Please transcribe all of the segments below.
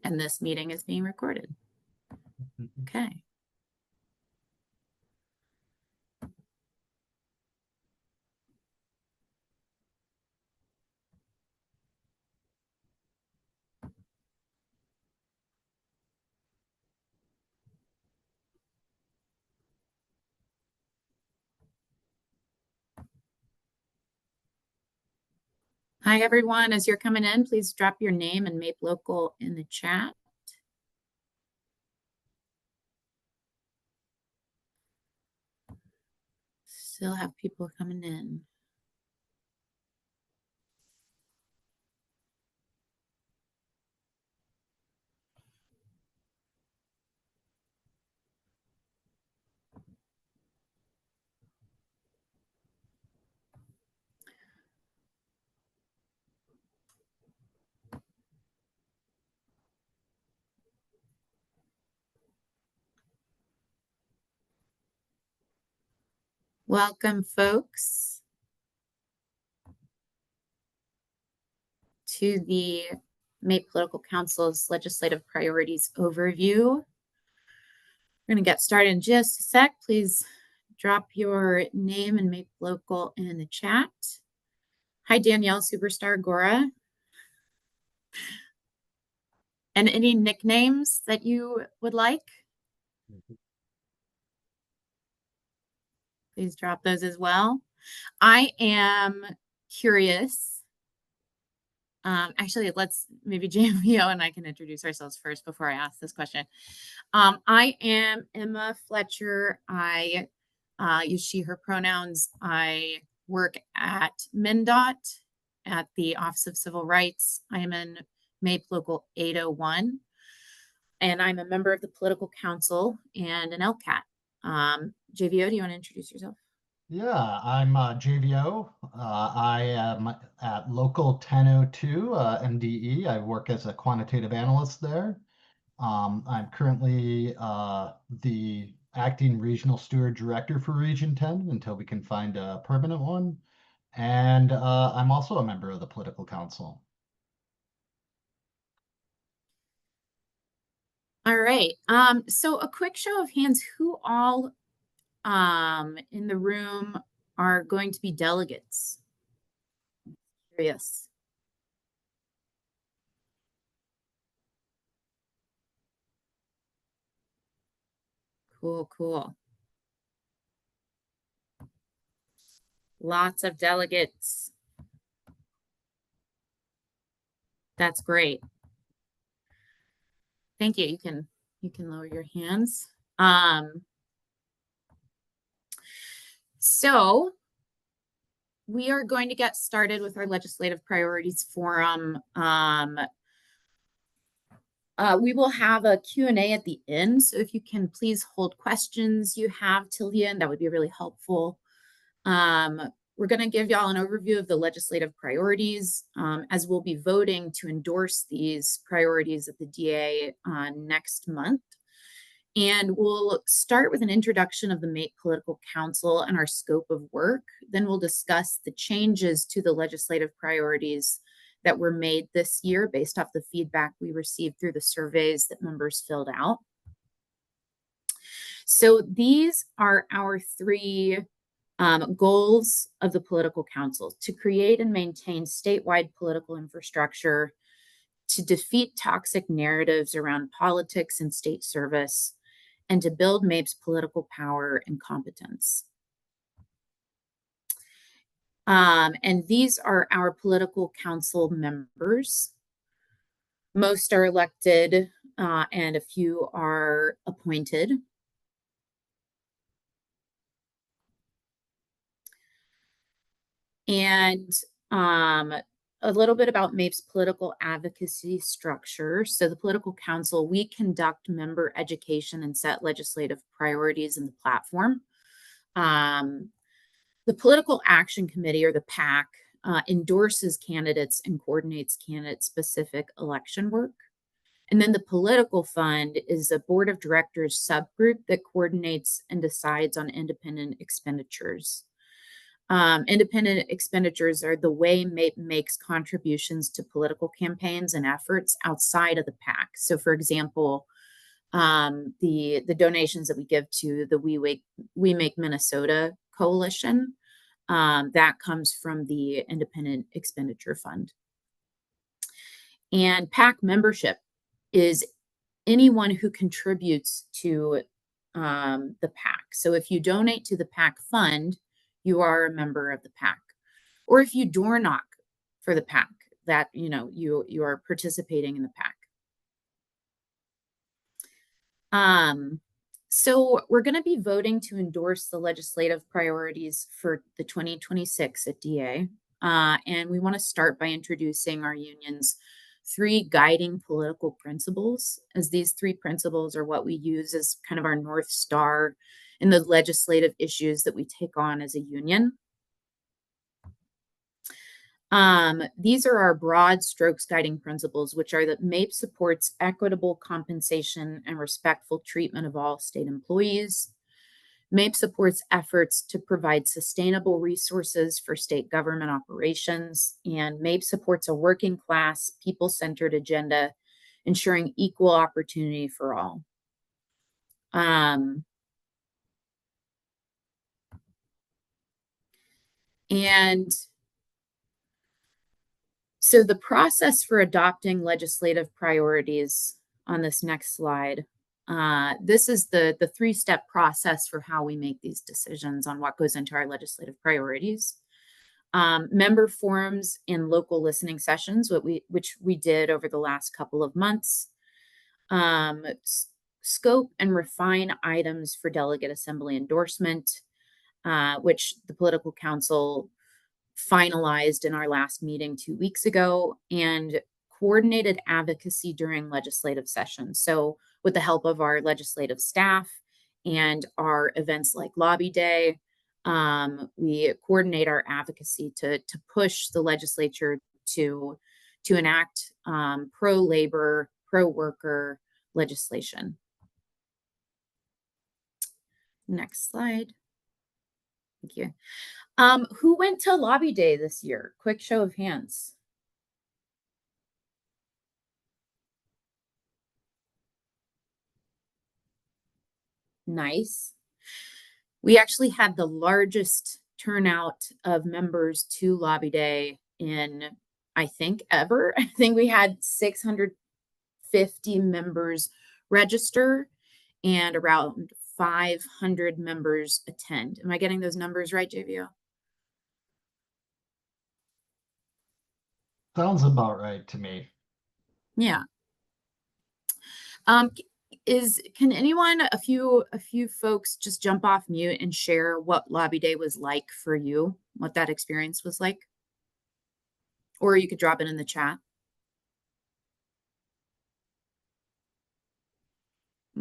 And this meeting is being recorded. Okay. Hi, everyone. As you're coming in, please drop your name and MAPE Local in the chat. Still have people coming in. Welcome, folks, to the MAPE Political Council's Legislative Priorities Overview. We're going to get started in just a sec. Please drop your name and MAPE Local in the chat. Hi, Danielle Superstar Gora. And any nicknames that you would like? Please drop those as well. I am curious. Actually, let's maybe JMVO and I can introduce ourselves first before I ask this question. I am Emma Fletcher. I use she, her pronouns. I work at MnDOT at the Office of Civil Rights. I am in MAPE Local 801, and I'm a member of the Political Council and an LCAT. JVO, do you want to introduce yourself? Yeah, I'm JVO. I am at Local 1002 MDE. I work as a quantitative analyst there. I'm currently the acting regional steward director for Region 10 until we can find a permanent one. And I'm also a member of the Political Council. All right. So a quick show of hands, who all in the room are going to be delegates? Curious. Cool, cool. Lots of delegates. That's great. Thank you. You can lower your hands. So we are going to get started with our Legislative Priorities Forum. We will have a Q&A at the end, so if you can please hold questions you have till the end, that would be really helpful. We're going to give y'all an overview of the legislative priorities, as we'll be voting to endorse these priorities at the DA next month. And we'll start with an introduction of the MAPE Political Council and our scope of work. Then we'll discuss the changes to the legislative priorities that were made this year based off the feedback we received through the surveys that members filled out. So these are our three goals of the Political Council: to create and maintain statewide political infrastructure, to defeat toxic narratives around politics and state service, and to build MAPE's political power and competence. And these are our Political Council members. Most are elected and a few are appointed. And a little bit about MAPE's political advocacy structure. So the Political Council, we conduct member education and set legislative priorities in the platform. The Political Action Committee, or the PAC, endorses candidates and coordinates candidate-specific election work. And then the Political Fund is a board of directors subgroup that coordinates and decides on independent expenditures. Independent expenditures are the way MAPE makes contributions to political campaigns and efforts outside of the PAC. So, for example, the donations that we give to the We Make Minnesota coalition, that comes from the Independent Expenditure Fund. And PAC membership is anyone who contributes to the PAC. So if you donate to the PAC fund, you are a member of the PAC. Or if you door knock for the PAC, that you are participating in the PAC. So we're going to be voting to endorse the legislative priorities for the 2026 at DA. And we want to start by introducing our union's 3 guiding political principles, as these 3 principles are what we use as kind of our North Star in the legislative issues that we take on as a union. These are our broad strokes guiding principles, which are that MAPE supports equitable compensation and respectful treatment of all state employees. MAPE supports efforts to provide sustainable resources for state government operations, and MAPE supports a working class, people-centered agenda, ensuring equal opportunity for all. And so the process for adopting legislative priorities on this next slide, this is the 3-step process for how we make these decisions on what goes into our legislative priorities. Member forums and local listening sessions, which we did over the last couple of months. Scope and refine items for delegate assembly endorsement, which the political council finalized in our last meeting 2 weeks ago, and coordinated advocacy during legislative sessions. So with the help of our legislative staff and our events like Lobby Day, we coordinate our advocacy to push the legislature to enact pro-labor, pro-worker legislation. Next slide. Thank you. Who went to Lobby Day this year? Quick show of hands. Nice. We actually had the largest turnout of members to Lobby Day in, I think, ever. I think we had 650 members register and around 500 members attend. Am I getting those numbers right, JVO? Sounds about right to me. Yeah. Can anyone, a few folks just jump off mute and share what Lobby Day was like for you, what that experience was like? Or you could drop it in the chat.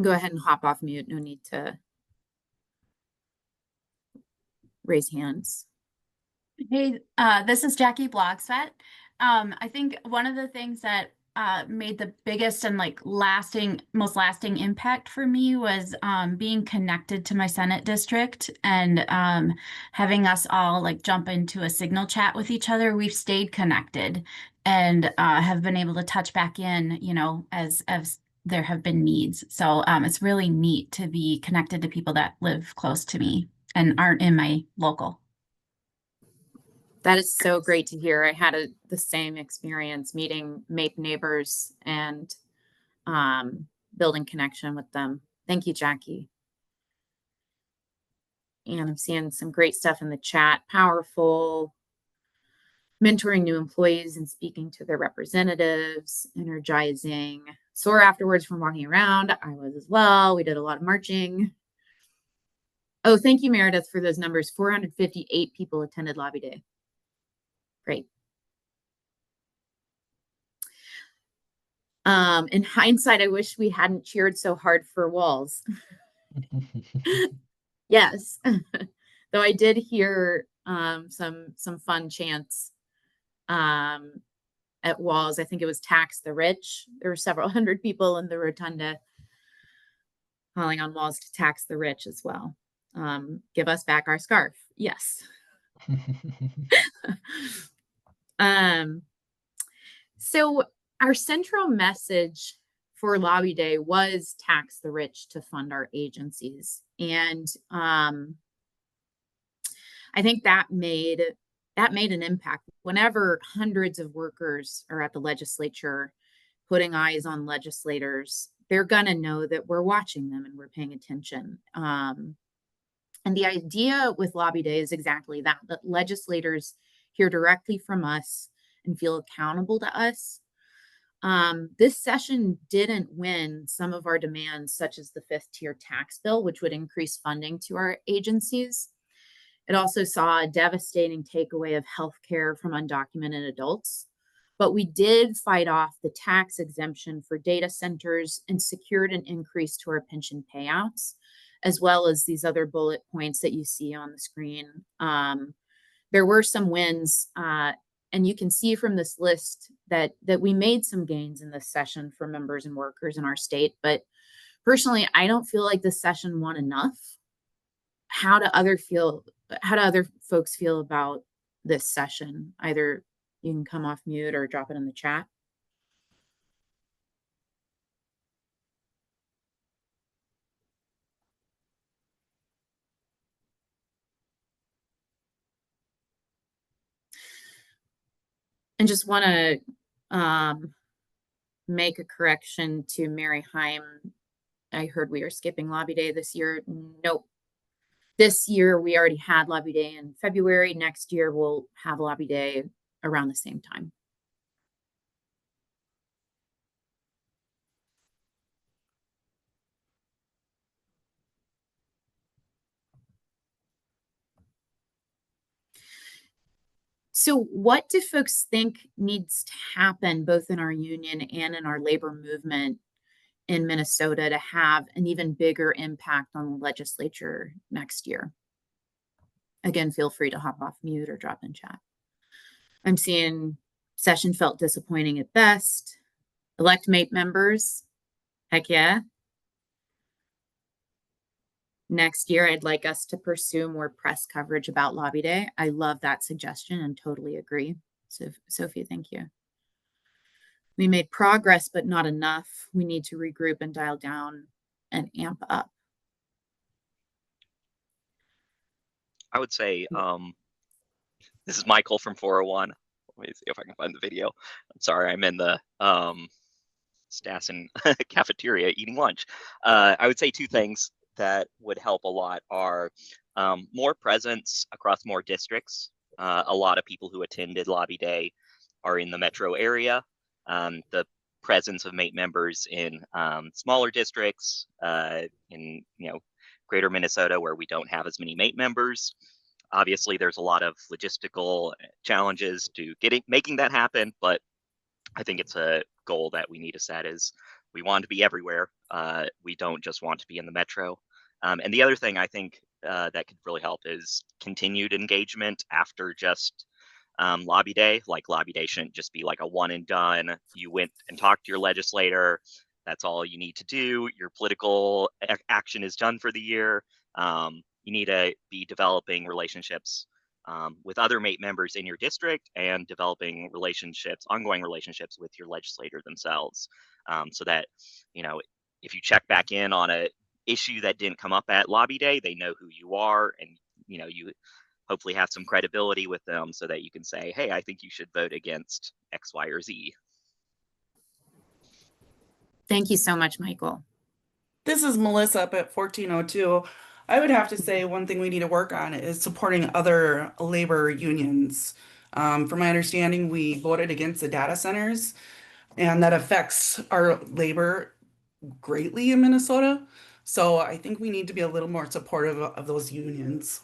Go ahead and hop off mute. No need to raise hands. Hey, this is Jackie Blogsfett. I think one of the things that made the biggest and most lasting impact for me was being connected to my Senate district and having us all jump into a signal chat with each other. We've stayed connected and have been able to touch back in, as there have been needs. So it's really neat to be connected to people that live close to me and aren't in my local. That is so great to hear. I had the same experience meeting MAPE neighbors and building connection with them. Thank you, Jackie. And I'm seeing some great stuff in the chat. Powerful. Mentoring new employees and speaking to their representatives. Energizing. Sore afterwards from walking around. I was as well. We did a lot of marching. Oh, thank you, Meredith, for those numbers. 458 people attended Lobby Day. Great. In hindsight, I wish we hadn't cheered so hard for Walls. Yes. Though I did hear some fun chants at Walls. I think it was Tax the Rich. There were several hundred people in the rotunda calling on Walls to tax the rich as well. Give us back our scarf. Yes. Um, so our central message for Lobby Day was tax the rich to fund our agencies. And I think that made an impact. Whenever hundreds of workers are at the legislature putting eyes on legislators, they're gonna know that we're watching them and we're paying attention. And the idea with Lobby Day is exactly that, that legislators hear directly from us and feel accountable to us. This session didn't win some of our demands, such as the fifth tier tax bill, which would increase funding to our agencies. It also saw a devastating takeaway of healthcare from undocumented adults. But we did fight off the tax exemption for data centers and secured an increase to our pension payouts, as well as these other bullet points that you see on the screen. There were some wins, and you can see from this list that we made some gains in this session for members and workers in our state. But personally, I don't feel like this session won enough. How do other folks feel about this session? Either you can come off mute or drop it in the chat. And just want to make a correction to Mary Heim. I heard we are skipping Lobby Day this year. Nope. This year we already had Lobby Day in February. Next year we'll have Lobby Day around the same time. So what do folks think needs to happen both in our union and in our labor movement in Minnesota to have an even bigger impact on the legislature next year? Again, feel free to hop off mute or drop in chat. I'm seeing session felt disappointing at best. Elect MAPE members, heck yeah. Next year, I'd like us to pursue more press coverage about Lobby Day. I love that suggestion and totally agree. So, Sophie, thank you. We made progress, but not enough. We need to regroup and dial down and amp up. I would say, this is Michael from 401. Let me see if I can find the video. I'm sorry, I'm in the Stassen cafeteria eating lunch. I would say two things that would help a lot are more presence across more districts. A lot of people who attended Lobby Day are in the metro area. The presence of MAPE members in smaller districts, in greater Minnesota where we don't have as many MAPE members. Obviously, there's a lot of logistical challenges to making that happen, but I think it's a goal that we need to set is we want to be everywhere. We don't just want to be in the metro. And the other thing I think that could really help is continued engagement after just Lobby Day. Like Lobby Day shouldn't just be like a one and done. You went and talked to your legislator. That's all you need to do. Your political action is done for the year. You need to be developing relationships with other MAPE members in your district and developing ongoing relationships with your legislator themselves, so that, if you check back in on a issue that didn't come up at Lobby Day, they know who you are, and, you hopefully have some credibility with them so that you can say, hey, I think you should vote against X, Y, or Z. Thank you so much, Michael. This is Melissa up at 1402. I would have to say one thing we need to work on is supporting other labor unions. From my understanding, we voted against the data centers, and that affects our labor greatly in Minnesota. So I think we need to be a little more supportive of those unions.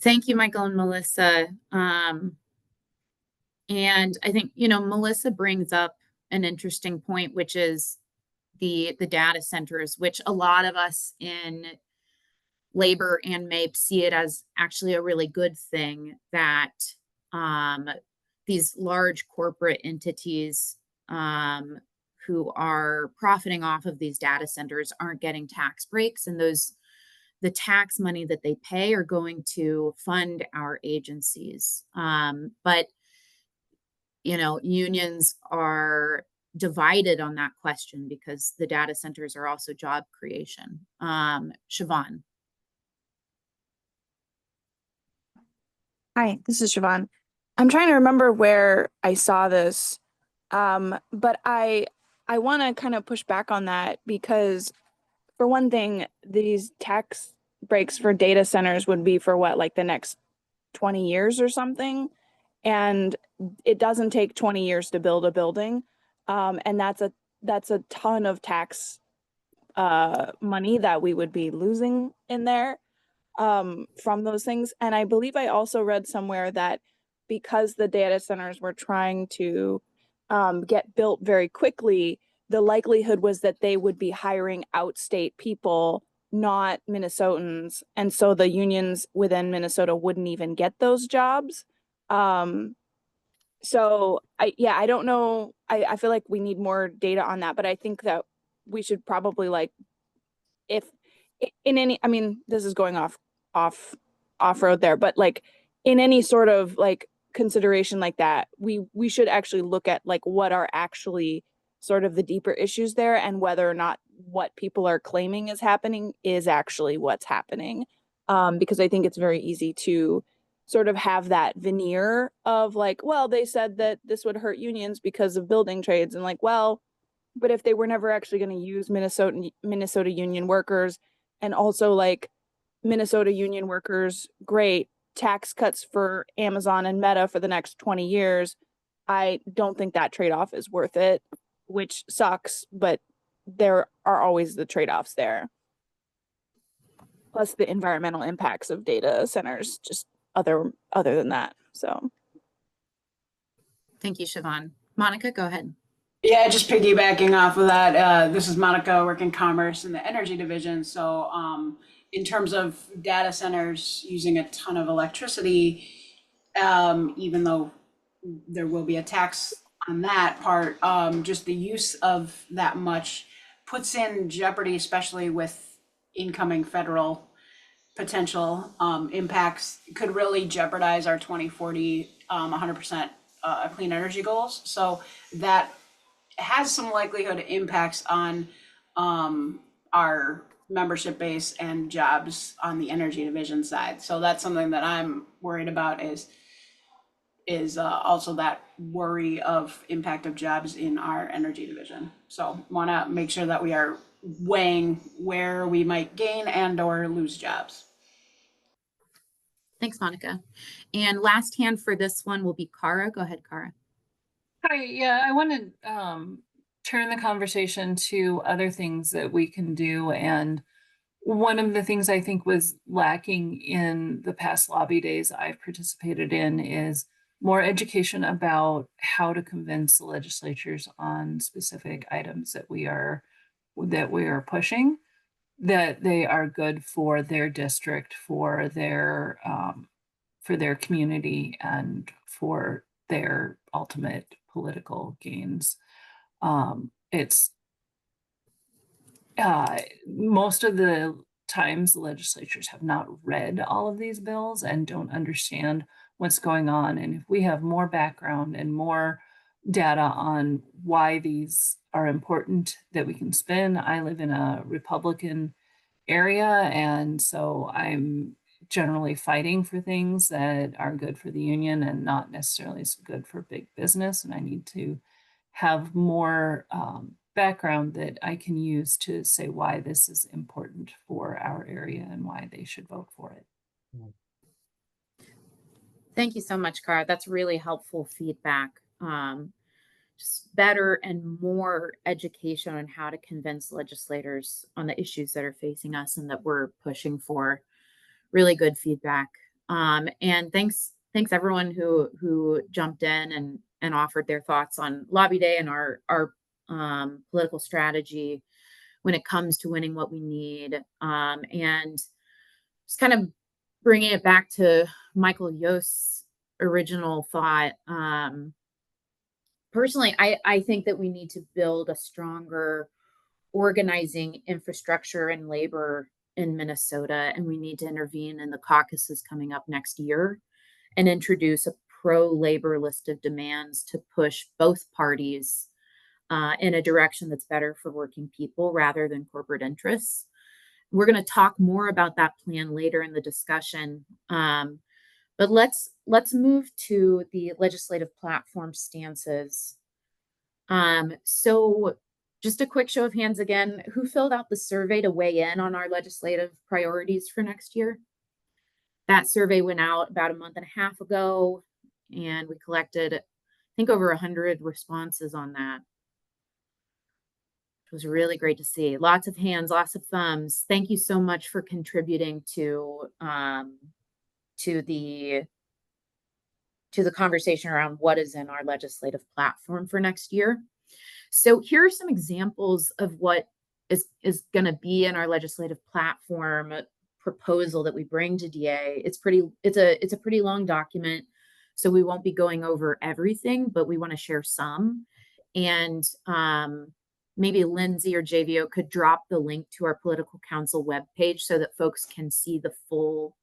Thank you, Michael and Melissa. And I think, Melissa brings up an interesting point, which is the data centers, which a lot of us in labor and MAPE see it as actually a really good thing that these large corporate entities who are profiting off of these data centers aren't getting tax breaks, and those the tax money that they pay are going to fund our agencies. But you know, unions are divided on that question because the data centers are also job creation. Siobhan. Hi, this is Siobhan. I'm trying to remember where I saw this, but I want to kind of push back on that because, for one thing, these tax breaks for data centers would be for what, like the next 20 years or something, and it doesn't take 20 years to build a building, and that's a ton of tax money that we would be losing in there from those things. And I believe I also read somewhere that because the data centers were trying to get built very quickly, the likelihood was that they would be hiring outstate people, not Minnesotans. And so the unions within Minnesota wouldn't even get those jobs. So I don't know. I feel like we need more data on that, but I think that we should probably like, if in any, I mean, this is going off road there, but like in any sort of like consideration like that, we should actually look at like what are actually sort of the deeper issues there and whether or not what people are claiming is happening is actually what's happening. Because I think it's very easy to sort of have that veneer of like, well, they said that this would hurt unions because of building trades, and like, well, but if they were never actually going to use Minnesota union workers, and also like Minnesota union workers, great tax cuts for Amazon and Meta for the next 20 years, I don't think that trade-off is worth it, which sucks, but there are always the trade-offs there. Plus the environmental impacts of data centers, just other than that. So Thank you, Siobhan. Monica, go ahead. Yeah, just piggybacking off of that, this is Monica, working commerce in the energy division. So in terms of data centers using a ton of electricity, even though there will be a tax on that part, just the use of that much puts in jeopardy, especially with incoming federal potential impacts, could really jeopardize our 2040 100% clean energy goals. So that has some likelihood impacts on our membership base and jobs on the energy division side. So that's something that I'm worried about is also that worry of impact of jobs in our energy division. So want to make sure that we are weighing where we might gain and or lose jobs. Thanks, Monica. And last hand for this one will be Kara. Go ahead, Kara. Hi, yeah, I want to turn the conversation to other things that we can do. And one of the things I think was lacking in the past lobby days I've participated in is more education about how to convince the legislatures on specific items that we are pushing, that they are good for their district, for their community, and for their ultimate political gains. It's most of the times the legislatures have not read all of these bills and don't understand what's going on. And if we have more background and more data on why these are important that we can spin. I live in a Republican area, and so I'm generally fighting for things that are good for the union and not necessarily so good for big business. And I need to have more background that I can use to say why this is important for our area and why they should vote for it. Thank you so much, Kara. That's really helpful feedback. Just better and more education on how to convince legislators on the issues that are facing us and that we're pushing for. Really good feedback. And thanks everyone who jumped in and offered their thoughts on Lobby Day and our political strategy when it comes to winning what we need. And just kind of bringing it back to Michael Yost's original thought. Personally, I think that we need to build a stronger organizing infrastructure and labor in Minnesota, and we need to intervene in the caucuses coming up next year and introduce a pro-labor list of demands to push both parties in a direction that's better for working people rather than corporate interests. We're going to talk more about that plan later in the discussion. But let's move to the legislative platform stances. So just a quick show of hands again, who filled out the survey to weigh in on our legislative priorities for next year? That survey went out about a month and a half ago, and we collected, I think, over 100 responses on that. It was really great to see. Lots of hands, lots of thumbs. Thank you so much for contributing to the conversation around what is in our legislative platform for next year. So here are some examples of what is going to be in our legislative platform proposal that we bring to DA. It's a pretty long document, so we won't be going over everything, but we want to share some. And maybe Lindsay or JVO could drop the link to our political council webpage so that folks can see the full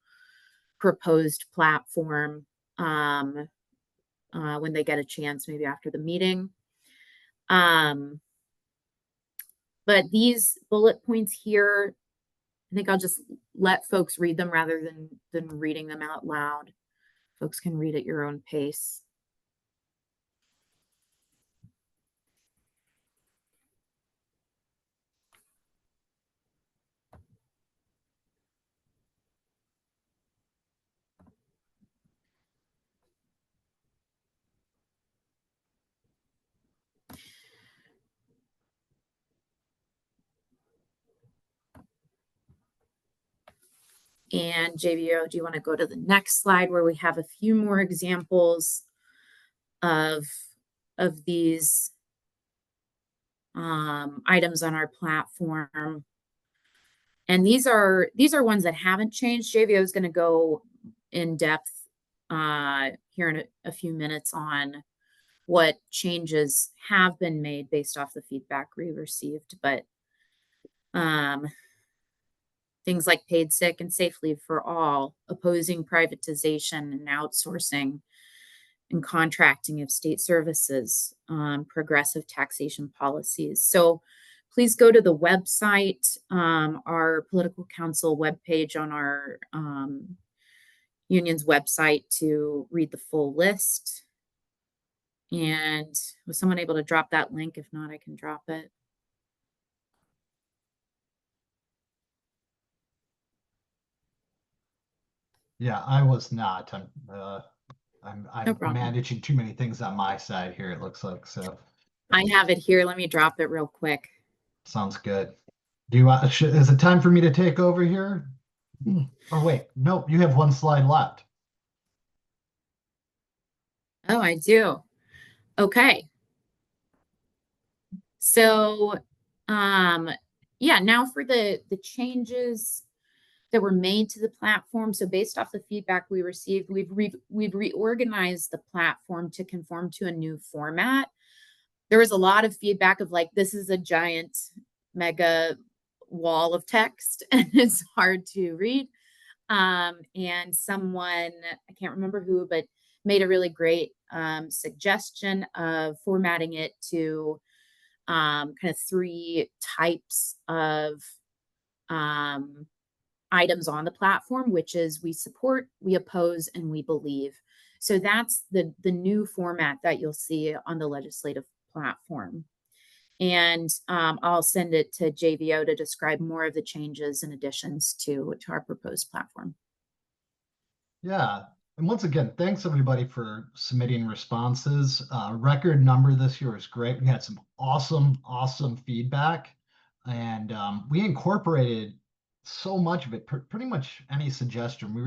proposed platform when they get a chance, maybe after the meeting. But these bullet points here, I think I'll just let folks read them rather than reading them out loud. Folks can read at your own pace. And JVO, do you want to go to the next slide where we have a few more examples of these items on our platform? And these are ones that haven't changed. JVO is going to go in depth here in a few minutes on what changes have been made based off the feedback we received, but things like paid sick and safe leave for all, opposing privatization and outsourcing and contracting of state services, progressive taxation policies. So please go to the website, our political council webpage on our union's website to read the full list. And was someone able to drop that link? If not, I can drop it. Yeah, I was not. I'm No problem. managing too many things on my side here, it looks like. So I have it here. Let me drop it real quick. sounds good. Do you is it time for me to take over here? Or wait, nope, you have one slide left. Oh, I do. Okay. So, yeah, now for the changes that were made to the platform. So based off the feedback we received, we've reorganized the platform to conform to a new format. There was a lot of feedback of like, this is a giant mega wall of text and it's hard to read. And someone, I can't remember who, but made a really great suggestion of formatting it to kind of 3 types of items on the platform, which is we support, we oppose, and we believe. So that's the new format that you'll see on the legislative platform. And I'll send it to JVO to describe more of the changes and additions to our proposed platform. Yeah. And once again, thanks everybody for submitting responses. Record number this year is great. We had some awesome feedback, and we incorporated so much of it, pretty much any suggestion. We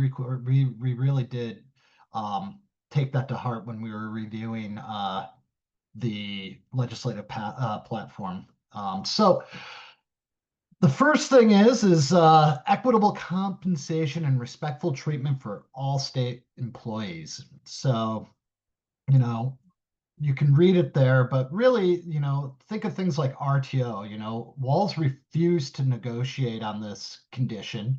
really did take that to heart when we were reviewing the legislative platform. So the first thing is equitable compensation and respectful treatment for all state employees. So, you know, you can read it there, but really, think of things like RTO. Walls refused to negotiate on this condition,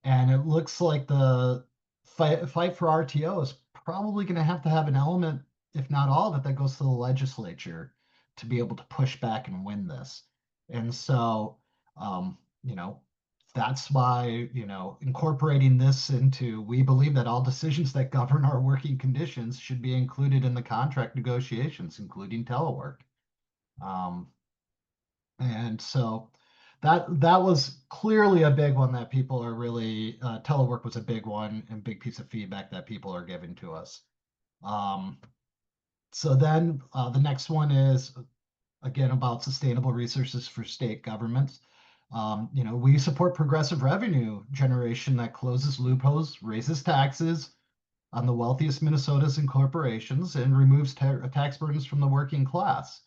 and it looks like the fight for RTO is probably going to have an element, if not all of it, that goes to the legislature to be able to push back and win this. And so, that's why, incorporating this into, we believe that all decisions that govern our working conditions should be included in the contract negotiations, including telework. And so that was clearly a big one that people are really, telework was a big one and big piece of feedback that people are giving to us. So then the next one is, again, about sustainable resources for state governments. We support progressive revenue generation that closes loopholes, raises taxes on the wealthiest Minnesotans and corporations, and removes tax burdens from the working class.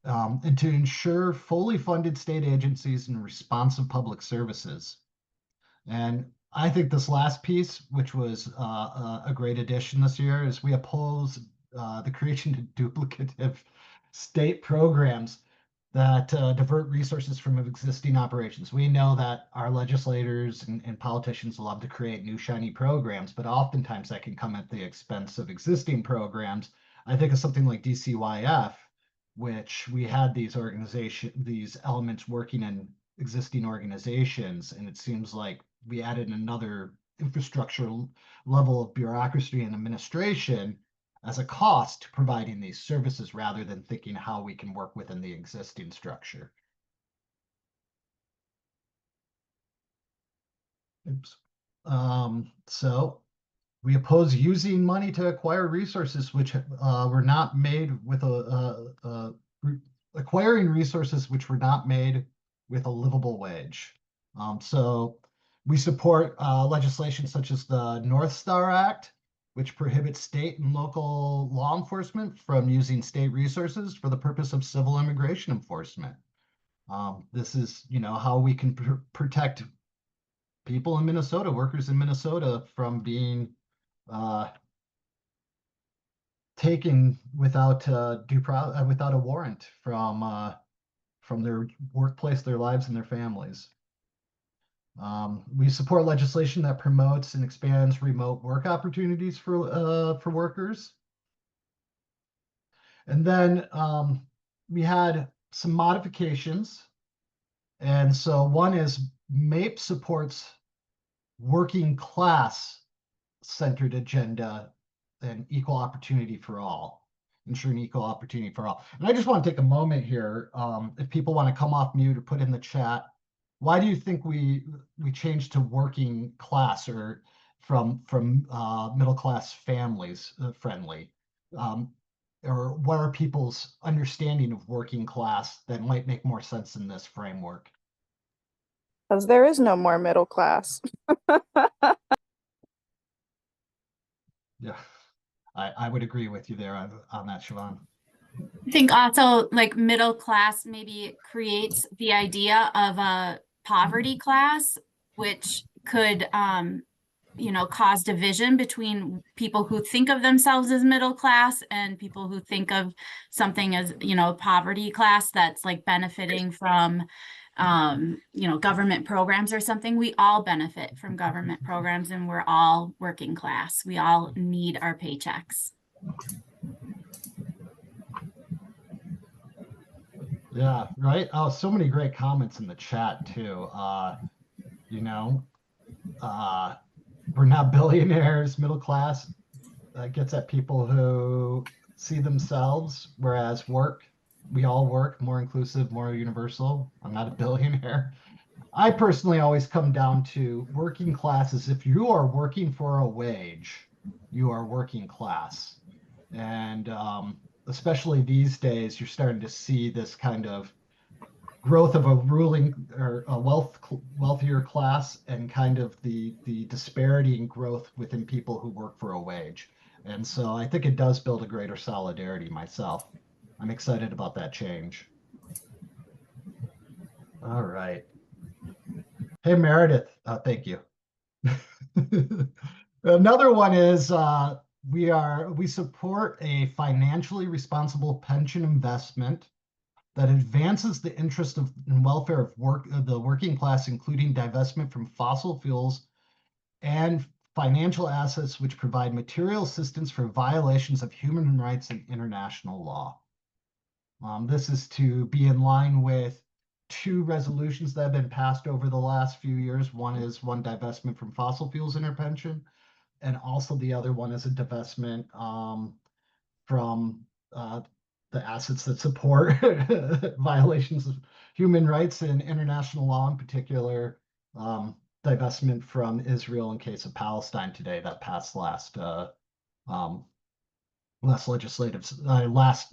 And to ensure fully funded state agencies and responsive public services. And I think this last piece, which was a great addition this year, is we oppose the creation of duplicative state programs that divert resources from existing operations. We know that our legislators and politicians love to create new shiny programs, but oftentimes that can come at the expense of existing programs. I think of something like DCYF, which we had these elements working in existing organizations, and it seems like we added another infrastructure level of bureaucracy and administration as a cost to providing these services rather than thinking how we can work within the existing structure. Oops. So we oppose using money to acquire resources which were not made with acquiring resources which were not made with a livable wage. So we support legislation such as the North Star Act, which prohibits state and local law enforcement from using state resources for the purpose of civil immigration enforcement. This is, how we can protect people in Minnesota, workers in Minnesota, from being taken without without a warrant from their workplace, their lives, and their families. We support legislation that promotes and expands remote work opportunities for workers. And then we had some modifications. And so one is MAPE supports working class centered agenda and equal opportunity for all, ensuring equal opportunity for all. And I just want to take a moment here. If people want to come off mute or put in the chat, why do you think we changed to working class, or from middle class families friendly? Or what are people's understanding of working class that might make more sense in this framework? Because there is no more middle class. Yeah, I would agree with you there on that, Siobhan. I think also like middle class maybe creates the idea of a poverty class, which could, cause division between people who think of themselves as middle class and people who think of something as, poverty class that's like benefiting from, government programs or something. We all benefit from government programs, and we're all working class. We all need our paychecks. Yeah, right. Oh, so many great comments in the chat too. We're not billionaires, middle class. That gets at people who see themselves, whereas we all work, more inclusive, more universal. I'm not a billionaire. I personally always come down to working class as if you are working for a wage, you are working class. And especially these days, you're starting to see this kind of growth of a ruling or a wealthier class, and kind of the disparity in growth within people who work for a wage. And so I think it does build a greater solidarity myself. I'm excited about that change. All right. Hey, Meredith, thank you. Another one is we support a financially responsible pension investment that advances the interest of and welfare of the working class, including divestment from fossil fuels and financial assets which provide material assistance for violations of human rights and international law. This is to be in line with 2 resolutions that have been passed over the last few years. One is divestment from fossil fuels intervention, and also the other one is a divestment from the assets that support violations of human rights and international law, in particular, divestment from Israel in case of Palestine today that passed last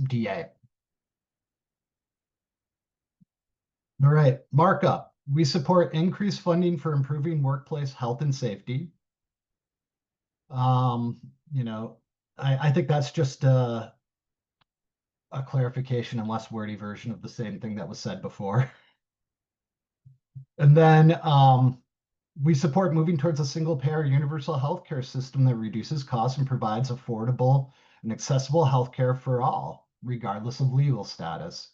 DA. All right, markup. We support increased funding for improving workplace health and safety. You know, I think that's just a clarification and less wordy version of the same thing that was said before. And then we support moving towards a single-payer universal healthcare system that reduces costs and provides affordable and accessible healthcare for all, regardless of legal status.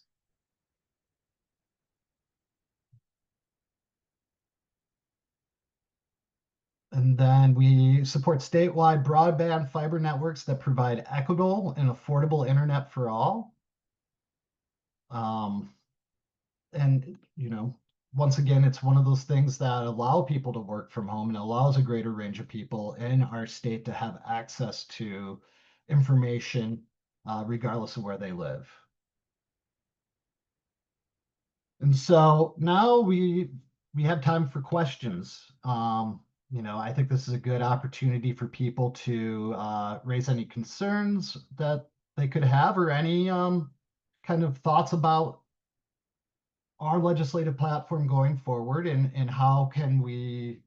And then we support statewide broadband fiber networks that provide equitable and affordable internet for all. And, you know, once again, it's one of those things that allow people to work from home and allows a greater range of people in our state to have access to information, regardless of where they live. And so now we have time for questions. You know, I think this is a good opportunity for people to raise any concerns that they could have or any kind of thoughts about our legislative platform going forward and how can we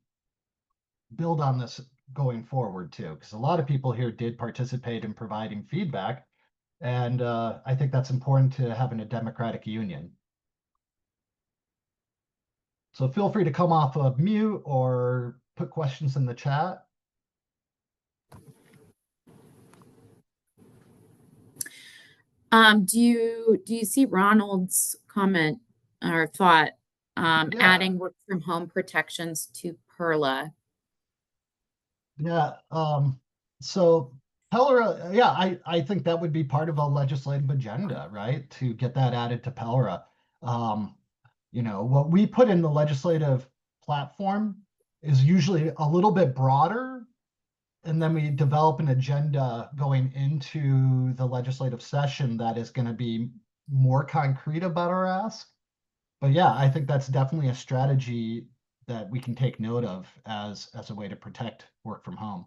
build on this going forward too, because a lot of people here did participate in providing feedback, and I think that's important to have in a democratic union. So feel free to come off of mute or put questions in the chat. Do you see Ronald's comment or thought, adding work from home protections to PERLA? Yeah, so PELRA, yeah, I think that would be part of a legislative agenda, right? To get that added to PELRA. You know, what we put in the legislative platform is usually a little bit broader, and then we develop an agenda going into the legislative session that is going to be more concrete about our ask. But yeah, I think that's definitely a strategy that we can take note of as a way to protect work from home.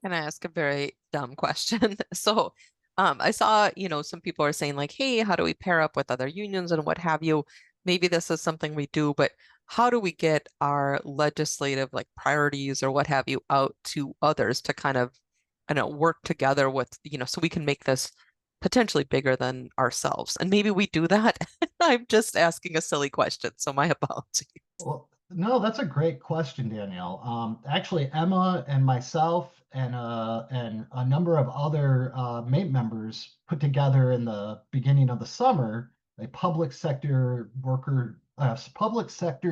Can I ask a very dumb question? So I saw, you know, some people are saying like, hey, how do we pair up with other unions and what have you? Maybe this is something we do, but how do we get our legislative like priorities or what have you out to others to kind of, I don't know, work together with, you know, so we can make this potentially bigger than ourselves? And maybe we do that. I'm just asking a silly question, so my apologies. Well, no, that's a great question, Danielle. Actually, Emma and myself and a number of other MAPE members put together in the beginning of the summer a public sector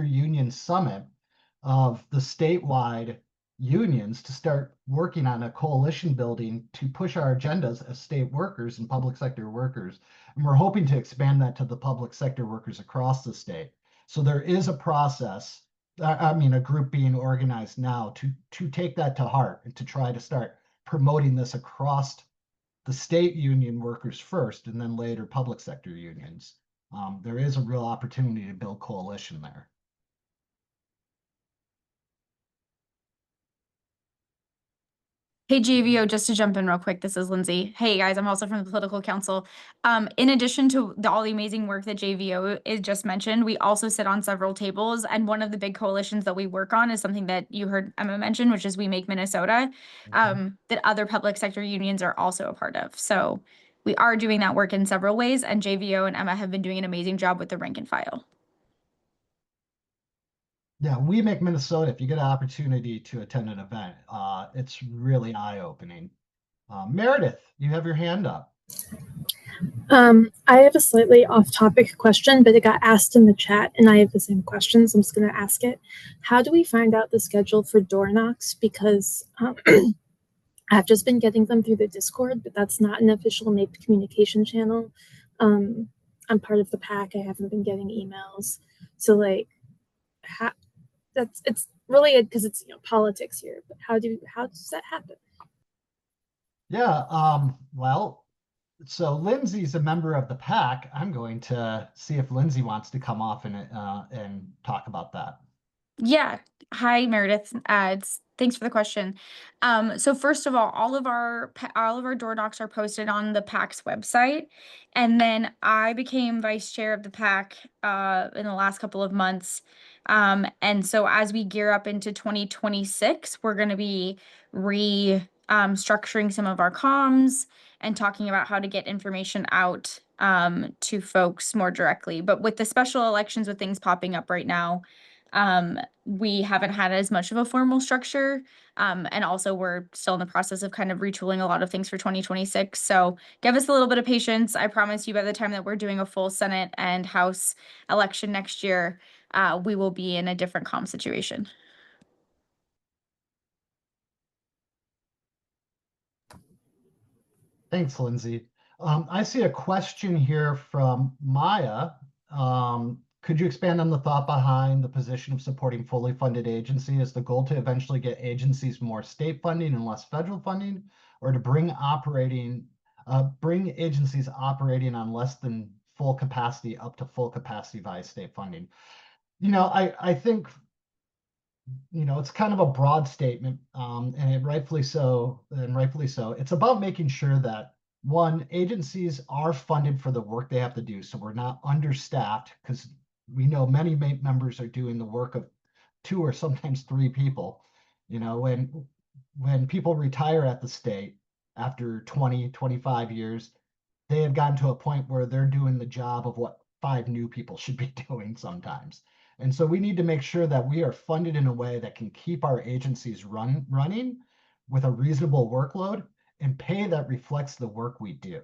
union summit of the statewide unions to start working on a coalition building to push our agendas as state workers and public sector workers. And we're hoping to expand that to the public sector workers across the state. So there is a process, I mean, a group being organized now to take that to heart and to try to start promoting this across the state union workers first, and then later public sector unions. There is a real opportunity to build coalition there. Hey, JVO, just to jump in real quick, this is Lindsay. Hey, guys, I'm also from the Political Council. In addition to all the amazing work that JVO is just mentioned, we also sit on several tables, and one of the big coalitions that we work on is something that you heard Emma mention, which is We Make Minnesota, that other public sector unions are also a part of. So we are doing that work in several ways, and JVO and Emma have been doing an amazing job with the rank and file. Yeah, We Make Minnesota, if you get an opportunity to attend an event, it's really eye-opening. Meredith, you have your hand up. I have a slightly off-topic question, but it got asked in the chat, and I have the same question, so I'm just going to ask it. How do we find out the schedule for door knocks? Because I've just been getting them through the Discord, but that's not an official NAPE communication channel. I'm part of the PAC. I haven't been getting emails, so like, it's related because it's politics here. But how does that happen? Yeah, well, so Lindsay's a member of the PAC. I'm going to see if Lindsay wants to come off and talk about that. Yeah. Hi, Meredith. Thanks for the question. So first of all of our door knocks are posted on the PAC's website, and then I became vice chair of the PAC in the last couple of months. And so as we gear up into 2026, we're going to be structuring some of our comms and talking about how to get information out to folks more directly. But with the special elections, with things popping up right now, we haven't had as much of a formal structure. And also we're still in the process of kind of retooling a lot of things for 2026. So give us a little bit of patience. I promise you by the time that we're doing a full Senate and House election next year, we will be in a different comm situation. Thanks, Lindsay. I see a question here from Maya. Could you expand on the thought behind the position of supporting fully funded agency? Is the goal to eventually get agencies more state funding and less federal funding, or to bring agencies operating on less than full capacity up to full capacity via state funding? I think it's kind of a broad statement, and rightfully so. It's about making sure that, one, agencies are funded for the work they have to do, so we're not understaffed, because we know many members are doing the work of 2 or sometimes 3 people. When people retire at the state after 20, 25 years, they have gotten to a point where they're doing the job of what 5 new people should be doing sometimes. And so we need to make sure that we are funded in a way that can keep our agencies running with a reasonable workload and pay that reflects the work we do.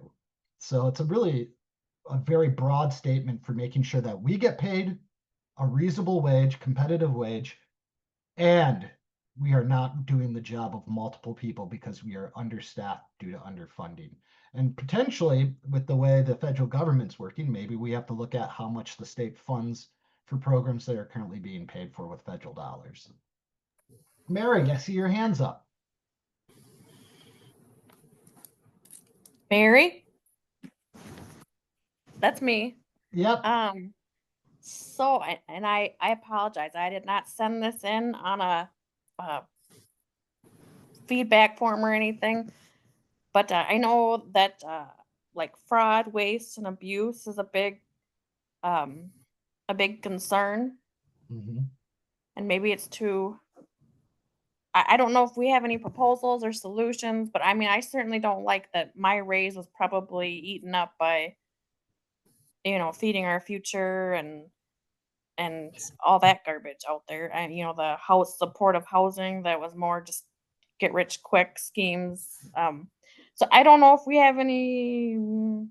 So it's a very broad statement for making sure that we get paid a reasonable wage, competitive wage, and we are not doing the job of multiple people because we are understaffed due to underfunding. And potentially, with the way the federal government's working, maybe we have to look at how much the state funds for programs that are currently being paid for with federal dollars. Mary, I see your hands up. Mary? That's me. Yep. So, and I apologize. I did not send this in on a feedback form or anything, but I know that like fraud, waste, and abuse is a big concern. Mm-hmm. And maybe it's too, I don't know if we have any proposals or solutions, but I mean, I certainly don't like that my raise was probably eaten up by, feeding our future and all that garbage out there. And, the supportive housing that was more just get rich quick schemes. So I don't know if we have anything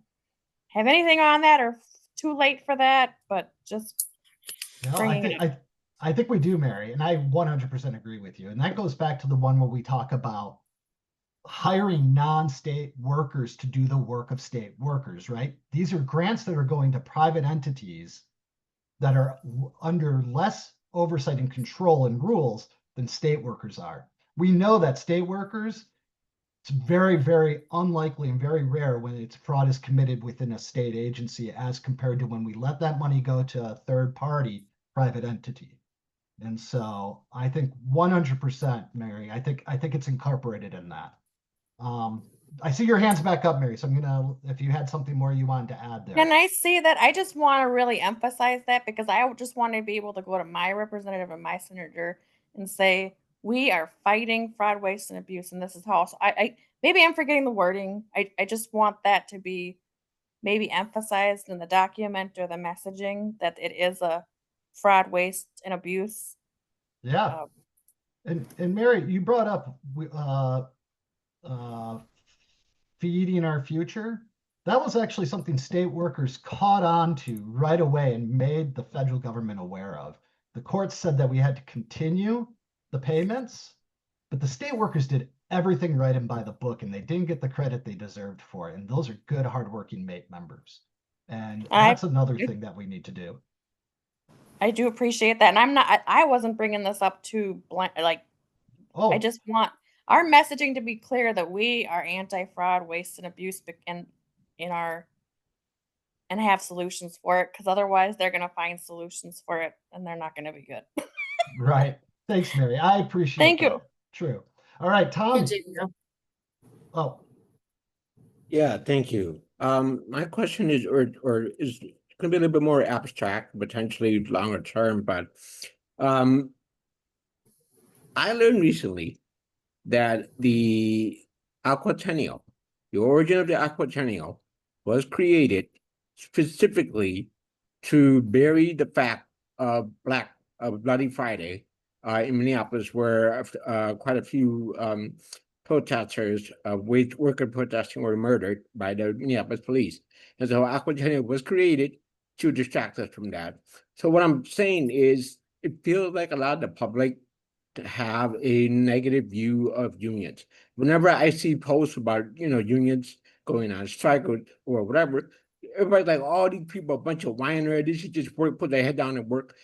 on that or too late for that, but just bringing it up. I think we do, Mary, and I 100% agree with you. And that goes back to the one where we talk about hiring non-state workers to do the work of state workers, right? These are grants that are going to private entities that are under less oversight and control and rules than state workers are. We know that state workers, it's very, very unlikely and very rare when fraud is committed within a state agency as compared to when we let that money go to a third party private entity. And so I think 100%, Mary, I think it's incorporated in that. I see your hands back up, Mary. So if you had something more you wanted to add there. Can I say that? I just want to really emphasize that because I just want to be able to go to my representative and my senator and say, we are fighting fraud, waste, and abuse, and this is how. So maybe I'm forgetting the wording. I just want that to be maybe emphasized in the document or the messaging that it is a fraud, waste, and abuse Yeah. And Mary, you brought up feeding our future. That was actually something state workers caught on to right away and made the federal government aware of. The courts said that we had to continue the payments, but the state workers did everything right and by the book, and they didn't get the credit they deserved for it. And those are good, hardworking MAPE members. And that's another thing that we need to do. I do appreciate that. And I'm not, I wasn't bringing this up to like, I just want our messaging to be clear that we are anti-fraud, waste, and abuse and have solutions for it. Because otherwise they're going to find solutions for it and they're not going to be good. Right. Thanks, Mary. I appreciate Thank that. you. True. All right, Tom. Oh. Yeah, thank you. My question is, or is going to be a little bit more abstract, potentially longer term, but I learned recently that the Aquatennial, the origin of the Aquatennial, was created specifically to bury the fact of Bloody Friday in Minneapolis, where quite a few protesters, wage worker protesting, were murdered by the Minneapolis police. And so Aquatennial was created to distract us from that. So what I'm saying is, it feels like a lot of the public to have a negative view of unions. Whenever I see posts about, unions going on strike or whatever, everybody's like, oh, these people are a bunch of whiners, they should just work, put their head down and work.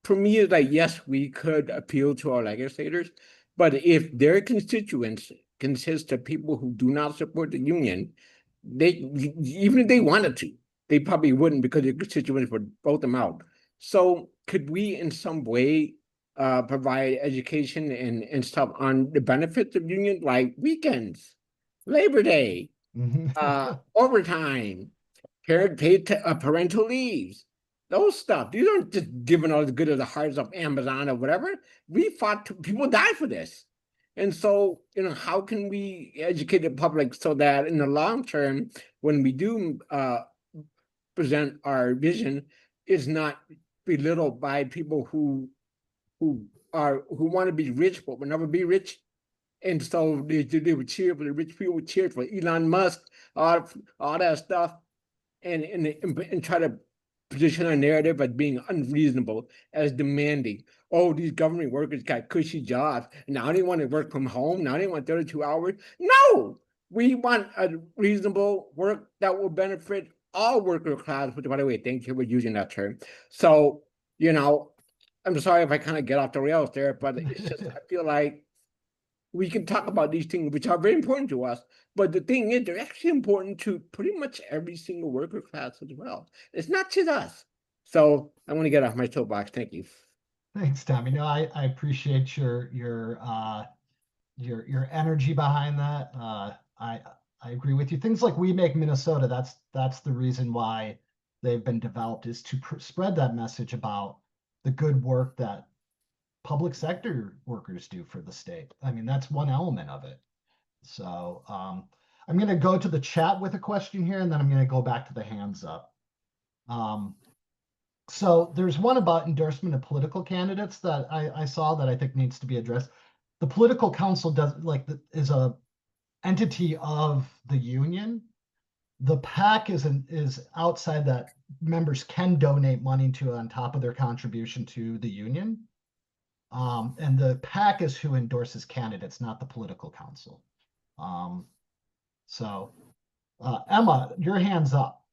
For me, it's like, yes, we could appeal to our legislators, but if their constituents consist of people who do not support the union, even if they wanted to, they probably wouldn't, because their constituents would vote them out. So could we in some way provide education and stuff on the benefits of union, like weekends, Labor Day, overtime, paid parental leaves, those stuff? These aren't just given all the good of the hearts of Amazon or whatever. We fought, people died for this. And so, how can we educate the public so that in the long term, when we do present our vision, is not belittled by people who want to be rich but will never be rich? And so they would cheer for the rich people, would cheer for Elon Musk, all that stuff, and try to position a narrative as being unreasonable, as demanding. Oh, these government workers got cushy jobs. Now they want to work from home. Now they want 32 hours. No, we want a reasonable work that will benefit all worker class, which, by the way, thank you for using that term. So, I'm sorry if I kind of get off the rails there, but it's just, I feel like we can talk about these things, which are very important to us. But the thing is, they're actually important to pretty much every single worker class as well. It's not just us. So I want to get off my soapbox. Thank you. Thanks, Tommy. I appreciate your energy behind that. I agree with you. Things like We Make Minnesota, that's the reason why they've been developed, is to spread that message about the good work that public sector workers do for the state. I mean, that's one element of it. So I'm going to go to the chat with a question here, and then I'm going to go back to the hands up. So there's one about endorsement of political candidates that I saw that I think needs to be addressed. The political council is a entity of the union. The PAC is outside that. Members can donate money to on top of their contribution to the union. And the PAC is who endorses candidates, not the political council. Emma, your hand's up.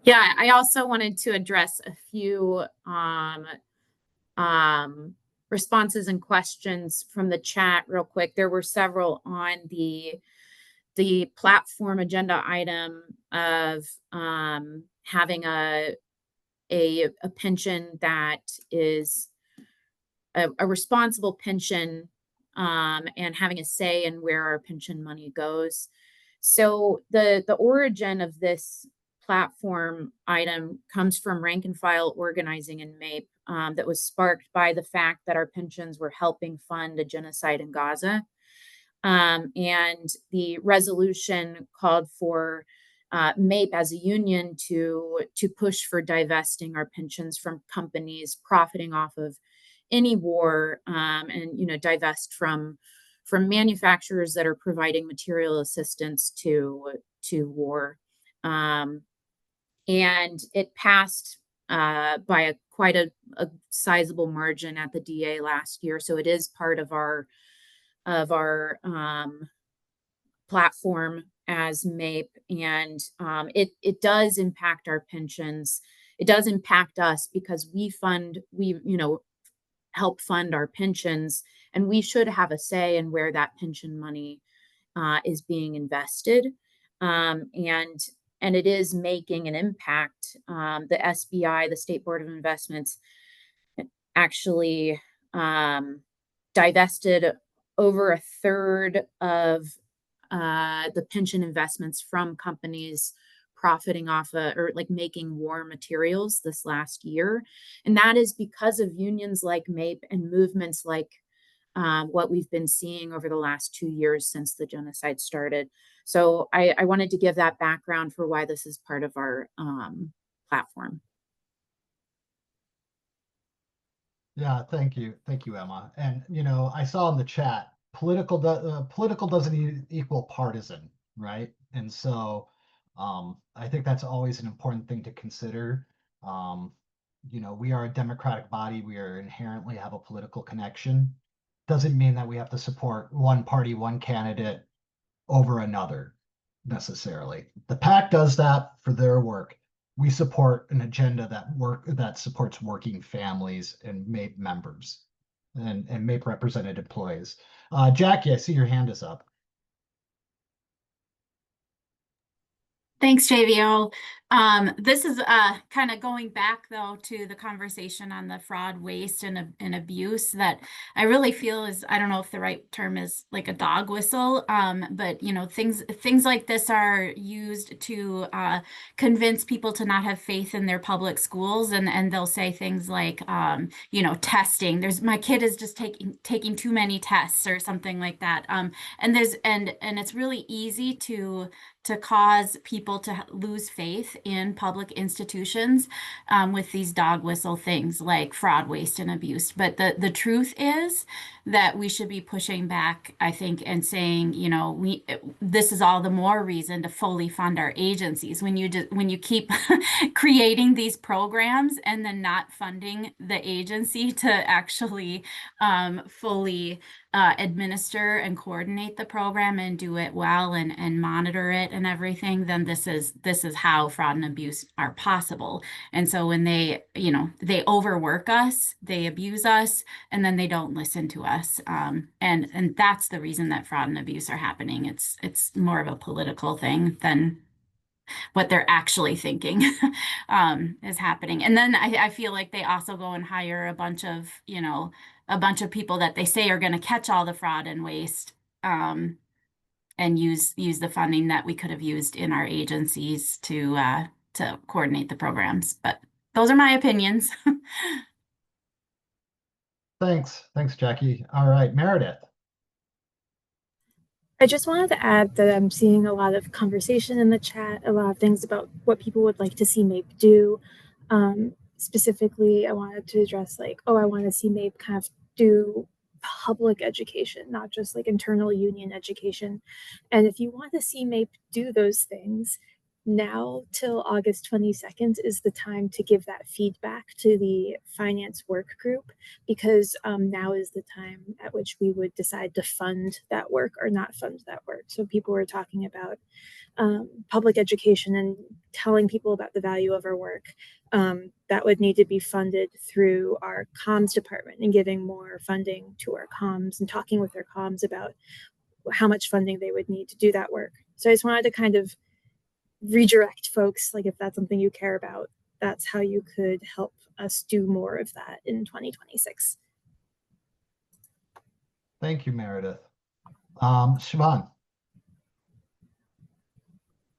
Yeah, I also wanted to address a few responses and questions from the chat real quick. There were several on the platform agenda item of having a pension that is a responsible pension, and having a say in where our pension money goes. So the origin of this platform item comes from rank and file organizing in MAPE, that was sparked by the fact that our pensions were helping fund a genocide in Gaza. And the resolution called for MAPE as a union to push for divesting our pensions from companies profiting off of any war, and, you know, divest from manufacturers that are providing material assistance to war. And it passed by quite a sizable margin at the DA last year. So it is part of our platform as MAPE, and it does impact our pensions. It does impact us because we help fund our pensions, and we should have a say in where that pension money is being invested. And it is making an impact. The SBI, the State Board of Investments, actually divested over a third of the pension investments from companies profiting off or like making war materials this last year. And that is because of unions like MAPE and movements like what we've been seeing over the last 2 years since the genocide started. So I wanted to give that background for why this is part of our platform. Yeah, thank you, Emma. And you know, I saw in the chat, political doesn't equal partisan, right? And so I think that's always an important thing to consider. You know, we are a democratic body. We are inherently have a political connection. Doesn't mean that we have to support one party, one candidate over another necessarily. The PAC does that for their work. We support an agenda that supports working families and MAPE members and MAPE represented employees. Jackie, I see your hand is up. Thanks, JVO. This is kind of going back though to the conversation on the fraud, waste, and abuse that I really feel is, I don't know if the right term is like a dog whistle, but you know, things like this are used to convince people to not have faith in their public schools, and they'll say things like, you know, testing. My kid is just taking too many tests or something like that. And it's really easy to cause people to lose faith in public institutions with these dog whistle things like fraud, waste, and abuse. But the truth is that we should be pushing back, I think, and saying, you know, this is all the more reason to fully fund our agencies. When you keep creating these programs and then not funding the agency to actually fully administer and coordinate the program and do it well and monitor it and everything, then this is how fraud and abuse are possible. And so when they overwork us, they abuse us, and then they don't listen to us. And that's the reason that fraud and abuse are happening. It's more of a political thing than what they're actually thinking is happening. And then I feel like they also go and hire a bunch of people that they say are going to catch all the fraud and waste, and use the funding that we could have used in our agencies to coordinate the programs. But those are my opinions. Thanks, Jackie. All right, Meredith. I just wanted to add that I'm seeing a lot of conversation in the chat, a lot of things about what people would like to see MAPE do. Specifically, I wanted to address like, I want to see MAPE kind of do public education, not just like internal union education. And if you want to see MAPE do those things, now till August 22nd is the time to give that feedback to the finance work group, because now is the time at which we would decide to fund that work or not fund that work. So people were talking about public education and telling people about the value of our work. That would need to be funded through our comms department and giving more funding to our comms and talking with our comms about how much funding they would need to do that work. So I just wanted to kind of redirect folks, like if that's something you care about, that's how you could help us do more of that in 2026. Thank you, Meredith. Siobhan.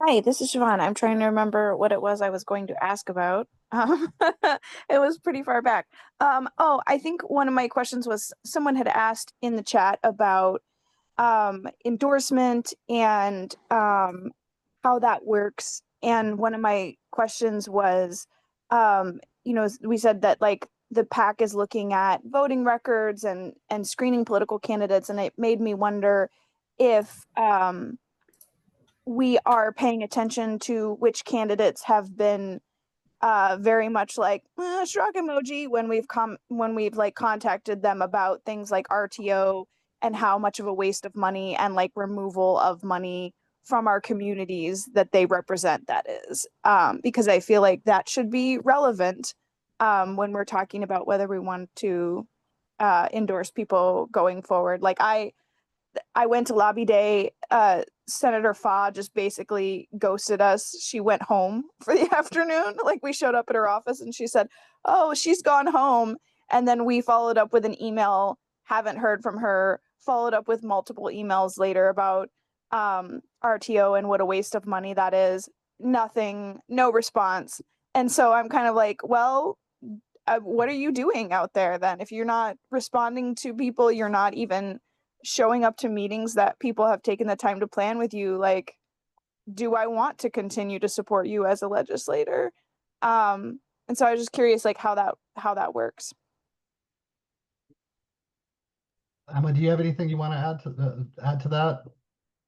Hi, this is Siobhan. I'm trying to remember what it was I was going to ask about. It was pretty far back. I think one of my questions was someone had asked in the chat about endorsement and how that works. And one of my questions was, we said that like the PAC is looking at voting records and screening political candidates, and it made me wonder if we are paying attention to which candidates have been very much like shrug emoji when we've like contacted them about things like RTO and how much of a waste of money and like removal of money from our communities that they represent that is, because I feel like that should be relevant when we're talking about whether we want to endorse people going forward. Like I went to lobby day. Senator Fa just basically ghosted us. She went home for the afternoon. Like we showed up at her office and she said, "Oh, she's gone home." And then we followed up with an email, haven't heard from her, followed up with multiple emails later about RTO and what a waste of money that is. Nothing, no response. And so I'm kind of like, well, what are you doing out there then? If you're not responding to people, you're not even showing up to meetings that people have taken the time to plan with you, like, do I want to continue to support you as a legislator? And so I was just curious, like, how that works. Emma, do you have anything you want to add to that?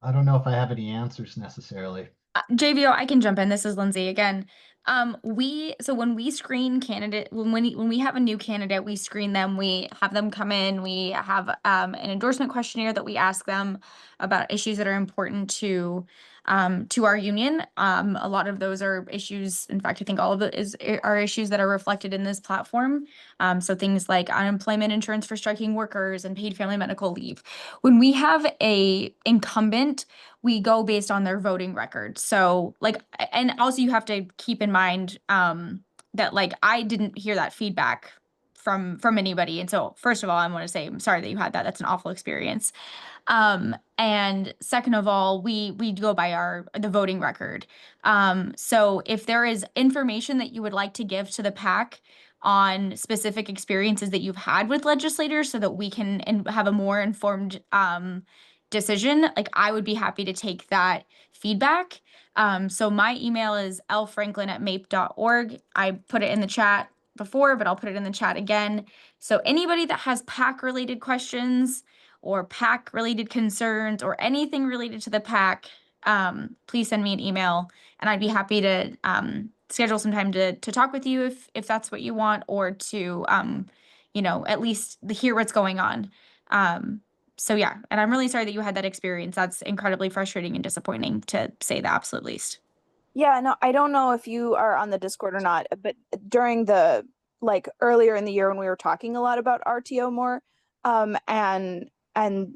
I don't know if I have any answers necessarily. JVO, I can jump in. This is Lindsay again. When we screen candidate, when we have a new candidate, we screen them, we have them come in, we have an endorsement questionnaire that we ask them about issues that are important to our union. A lot of those are issues, in fact, I think all of it are issues that are reflected in this platform. So things like unemployment insurance for striking workers and paid family medical leave. When we have a incumbent, we go based on their voting record. So like, and also you have to keep in mind that like I didn't hear that feedback from anybody. And so first of all, I want to say I'm sorry that you had that. That's an awful experience. And second of all, we go by the voting record. So if there is information that you would like to give to the PAC on specific experiences that you've had with legislators so that we can have a more informed decision, like I would be happy to take that feedback. So my email is lfranklin@mape.org. I put it in the chat before, but I'll put it in the chat again. So anybody that has PAC related questions or PAC related concerns or anything related to the PAC, please send me an email and I'd be happy to schedule some time to talk with you if that's what you want, or to at least hear what's going on. So yeah, and I'm really sorry that you had that experience. That's incredibly frustrating and disappointing, to say the absolute least. Yeah, no, I don't know if you are on the Discord or not, but during the earlier in the year when we were talking a lot about RTO more, and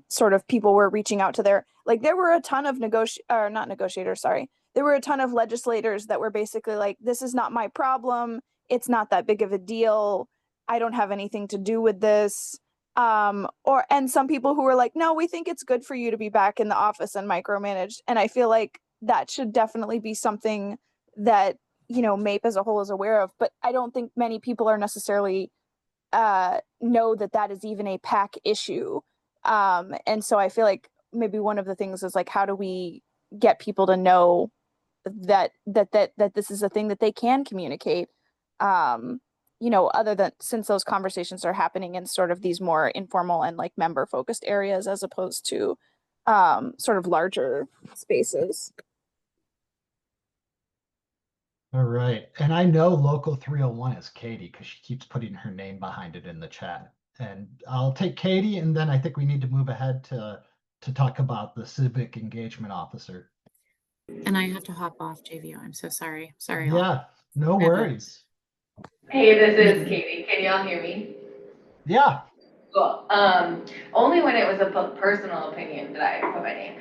sort of people were reaching out to there were a ton of there were a ton of legislators that were basically like, this is not my problem. It's not that big of a deal. I don't have anything to do with this. And some people who were like, no, we think it's good for you to be back in the office and micromanaged. And I feel like that should definitely be something that, MAPE as a whole is aware of, but I don't think many people are necessarily know that is even a PAC issue. And so I feel like maybe one of the things is like, how do we get people to know that this is a thing that they can communicate, other than, since those conversations are happening in sort of these more informal and like member focused areas as opposed to sort of larger spaces. All right. And I know Local 301 is Katie because she keeps putting her name behind it in the chat. And I'll take Katie, and then I think we need to move ahead to talk about the civic engagement officer. And I have to hop off, JVO. I'm so sorry. Sorry. all. Yeah, no worries. Hey, this is Katie. Can y'all hear me? Yeah. Cool. Only when it was a personal opinion did I put my name.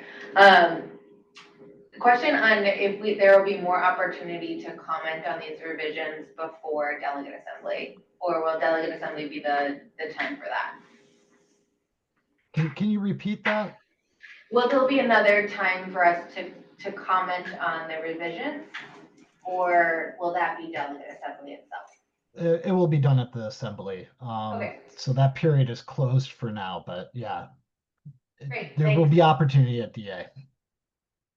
Question on if there will be more opportunity to comment on these revisions before delegate assembly, or will delegate assembly be the time for that? Can you repeat that? Will there be another time for us to comment on the revisions, or will that be delegate assembly itself? It will be done at the assembly. Okay. So that period is closed for now, but yeah. Great, there will be opportunity at DA.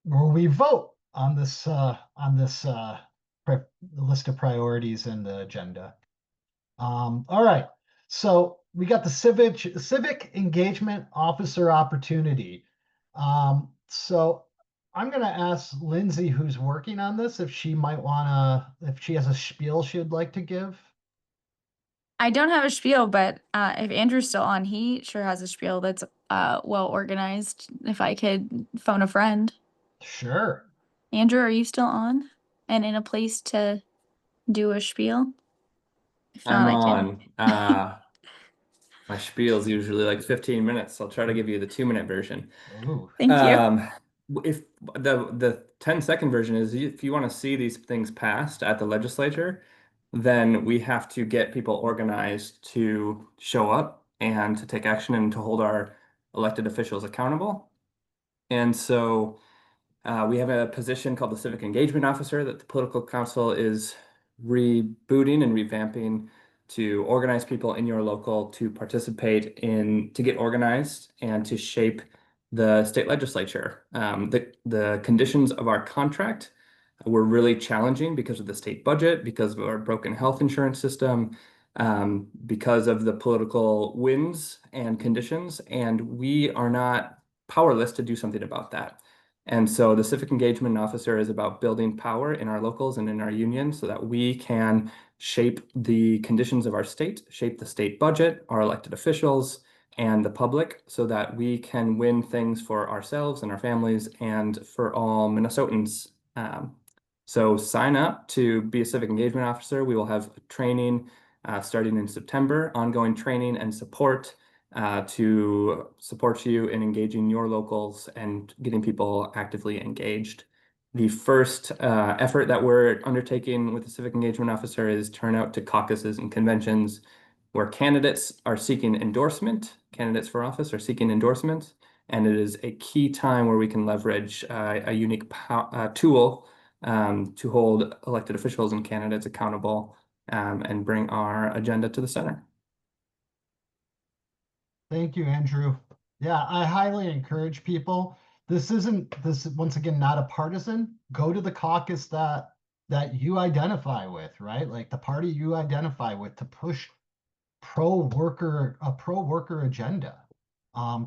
Where we vote on this list of priorities in the agenda. All right. So we got the civic engagement officer opportunity. So I'm going to ask Lindsay, who's working on this, if she might want to, if she has a spiel she'd like to give. I don't have a spiel, but if Andrew's still on, he sure has a spiel that's well organized. If I could phone a friend. Sure. Andrew, are you still on and in a place to do a spiel? If I'm not, I can. on. My spiel is usually like 15 minutes. I'll try to give you the 2-minute version. Ooh. Thank you. If the 10-second version is, if you want to see these things passed at the legislature, then we have to get people organized to show up and to take action and to hold our elected officials accountable. And so we have a position called the Civic Engagement Officer that the Political Council is rebooting and revamping to organize people in your local to participate in, to get organized and to shape the state legislature. The conditions of our contract were really challenging because of the state budget, because of our broken health insurance system, because of the political winds and conditions, and we are not powerless to do something about that. And so the Civic Engagement Officer is about building power in our locals and in our unions so that we can shape the conditions of our state, shape the state budget, our elected officials, and the public so that we can win things for ourselves and our families and for all Minnesotans. So sign up to be a Civic Engagement Officer. We will have training starting in September, ongoing training and support to support you in engaging your locals and getting people actively engaged. The first effort that we're undertaking with the Civic Engagement Officer is turnout to caucuses and conventions where candidates are seeking endorsement, candidates for office are seeking endorsement, and it is a key time where we can leverage a unique tool to hold elected officials and candidates accountable and bring our agenda to the center. Thank you, Andrew. Yeah, I highly encourage people. This is once again not a partisan. Go to the caucus that you identify with, right? Like the party you identify with to push a pro-worker agenda.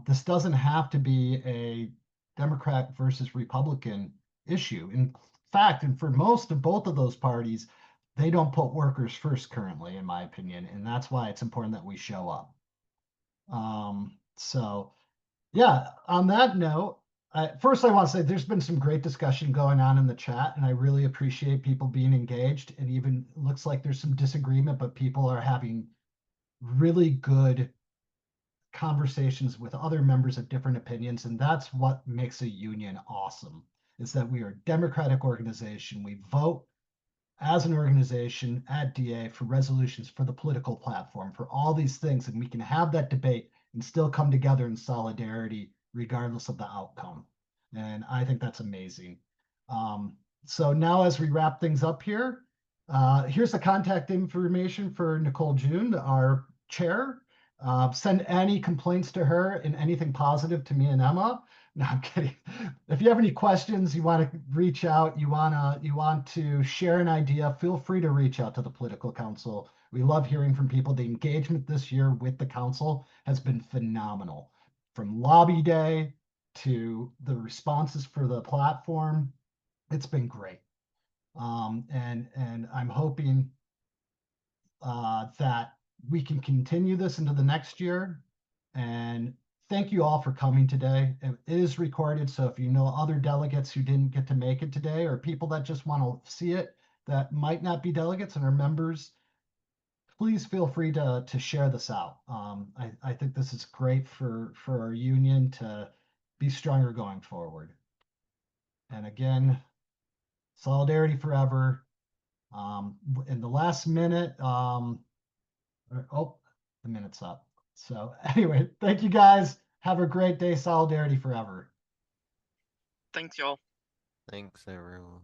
This doesn't have to be a Democrat versus Republican issue. In fact, and for most of both of those parties, they don't put workers first currently, in my opinion, and that's why it's important that we show up. So yeah, on that note, first I want to say there's been some great discussion going on in the chat, and I really appreciate people being engaged. And even looks like there's some disagreement, but people are having really good conversations with other members of different opinions. And that's what makes a union awesome, is that we are a democratic organization. We vote as an organization at DA for resolutions for the political platform, for all these things, and we can have that debate and still come together in solidarity regardless of the outcome. And I think that's amazing. So now as we wrap things up here, here's the contact information for Nicole June, our chair. Send any complaints to her and anything positive to me and Emma. No, I'm kidding. If you have any questions, you want to reach out, you want to share an idea, feel free to reach out to the Political Council. We love hearing from people. The engagement this year with the council has been phenomenal. From lobby day to the responses for the platform, it's been great. And I'm hoping that we can continue this into the next year. And thank you all for coming today. It is recorded, so if you know other delegates who didn't get to make it today, or people that just want to see it that might not be delegates and are members, please feel free to share this out. I think this is great for our union to be stronger going forward. And again, solidarity forever. In the last minute, oh, the minute's up. So anyway, thank you guys. Have a great day. Solidarity forever. Thanks, y'all. Thanks, everyone.